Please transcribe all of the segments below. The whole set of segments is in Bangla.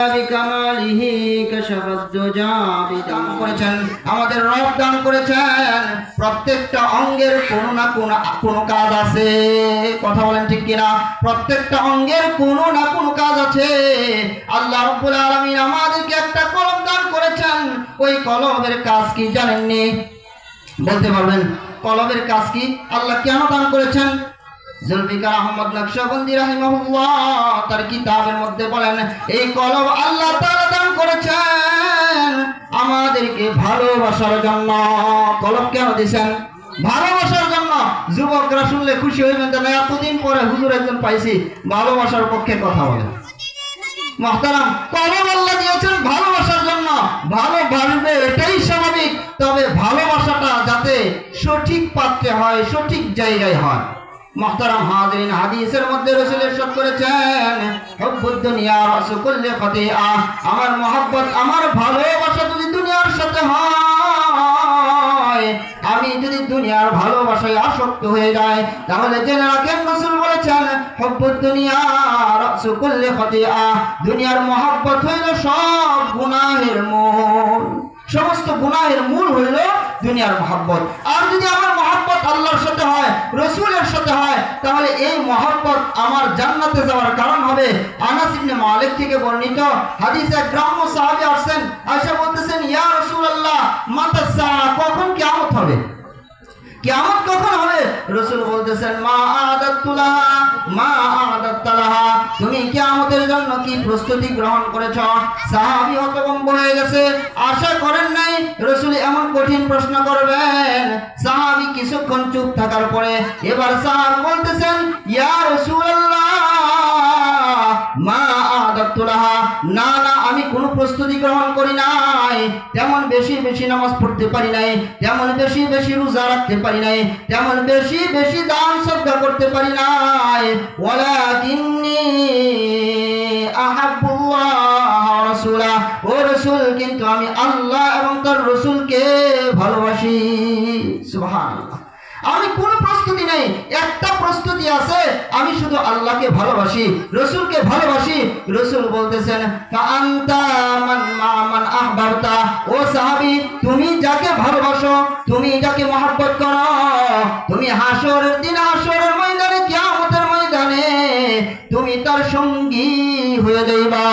বিকামালিহি কাশাফাদ-দুজা দান করেছেন, আমাদের রব দান করেছেন। প্রত্যেকটা অঙ্গের কোনো না কোনো কাজ আছে, কথা বলেন ঠিক কিনা? প্রত্যেকটা অঙ্গের কোনো না কোনো কাজ আছে। আল্লাহ রাব্বুল আলামিন আমাদেরকে একটা কলম দান করেছেন। ওই কলমের কাজ কি জানেননি? বলতে পারবেন কলমের কাজ কি? আল্লাহ কেন দান করেছেন? জুলফিকার আহমদ নকশবন্দি রাহিমাহুল্লাহ তার কিতাবের মধ্যে বলেন, এই কলম আল্লাহ তাআলা দান করেছেন আমাদেরকে ভালোবাসার জন্য। কলম কেন দিয়েছেন? ভালোবাসার জন্য। যুবকরা শুনলে খুশি হইবেন, না এতদিন পরে হুজুর একজন পাইছি ভালোবাসার পক্ষে কথা বলে। মুহতারাম, কলম আল্লাহ দিয়েছেন ভালোবাসার জন্য। ভালোবাসবে এটাই স্বাভাবিক, তবে ভালোবাসাটা যাতে সঠিক পাত্রে হয়, সঠিক জায়গায় হয়। মুহতারাম হাজিরিন, হাদিসের মধ্যে রাসূল ইরশাদ করেছেন, হুব্বুদ দুনিয়া রাসু কুল্লি খাতিআ, আমার মহব্বত, আমার ভালোবাসা যদি দুনিয়ার সাথে হয়, আমি যদি দুনিয়ার ভালোবাসায় আসক্ত হয়ে যায়, তাহলে জেনে রাখেন রাসূল বলেছেন, হুব্বুদ দুনিয়া রাসু কুল্লি খাতিআ, দুনিয়ার মহব্বত হইল সব গুনাহের মূল। সমস্ত গুনাহের মূল হইল দুনিয়ার মহব্বত। আর যদি আমার মহব্বত আল্লাহর সাথে হয়, রাসূলের সাথে হয়, তাহলে এই মহব্বত আমার জান্নাতে যাওয়ার কারণ হবে। আনাস ইবনে মালিক থেকে বর্ণিত হাদিসে গ্রাম্য সাহাবী আসেন, আয়েশা বলতেছেন, ইয়া রাসূলুল্লাহ মাতা সাআ, কখন কিয়ামত হবে? কিয়ামত কখন হবে? রাসূল বলতেছেন, মা আদাতুলাহা মা আদাতালাহা, তুমি কিয়ামতের জন্য কি প্রস্তুতি গ্রহণ করেছো? সাহাবী হতভম্ব হয়ে গেছে, আশা করেন নাই রাসূল এমন কঠিন প্রশ্ন করবেন। সাহাবী কিছুক্ষণ চুপ থাকার পরে এবার সাহাবী বলতেছেন, ইয়া রাসূলুল্লাহ মা আদাতুলাহা, না না, আমি কোনো প্রস্তুতি গ্রহণ করি নাই। তেমন বেশি বেশি নামাজ পড়তে পারি নাই, তেমন বেশি বেশি রোজা রাখতে পারি নাই, তেমন বেশি বেশি দান সদকা করতে পারি নাই। ওয়ালাকিন্নী আহাব্বুল্লাহ ওয়া রাসূলা, ও রাসূল, কিন্তু আমি আল্লাহ এবং তার রাসূলকে ভালোবাসি। সুবহানাল্লাহ। আমি কোনো প্রস্তুতি নেই, একটা প্রস্তুতি আছে, আমি শুধু আল্লাহকে ভালোবাসি, রাসূলকে ভালোবাসি। রাসূল বলতেছেন, ফাআনতা মান আহবাবতা, ও সাহাবী, তুমি যাকে ভালোবাসো, তুমি যাকে মহব্বত করো, তুমি হাসরের দিন, হাসরের ময়দানে, কিয়ামতের ময়দানে তুমি তার সঙ্গী হয়ে যাইবা।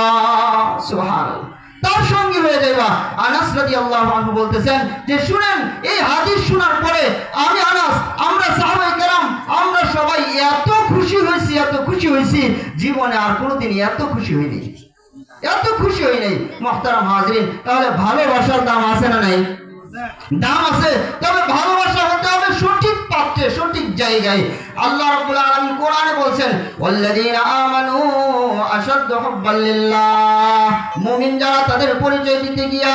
সুবহানাল্লাহ, তার সঙ্গী হয়ে যাইবা। আনাস রাদিয়াল্লাহু আনহু বলতেছেন যে, শুনেন, এই হাদিস শোনার পরে আমি আনাস, আমরা সাহাবায়ে কেরাম, আমরা সবাই এত খুশি হয়েছি, এত খুশি হয়েছি, জীবনে আর কোনোদিন এত খুশি হইনি, এত খুশি হই নাই। মুহতারাম হাজিরিন, তাহলে ভালোবাসার দাম আছে না নাই? দাম আছে, তবে ভালোবাসা হতে হবে সঠিক পাত্রে, সঠিক জায়গায়। আল্লাহ রাব্বুল আলামিন কোরআনে বলছেন, ওয়াল্লাযীনা আমানু আশাদ্দু হুব্বাল লিল্লাহ, মুমিন যারা, তাদের পরিচয় দিতে গিয়া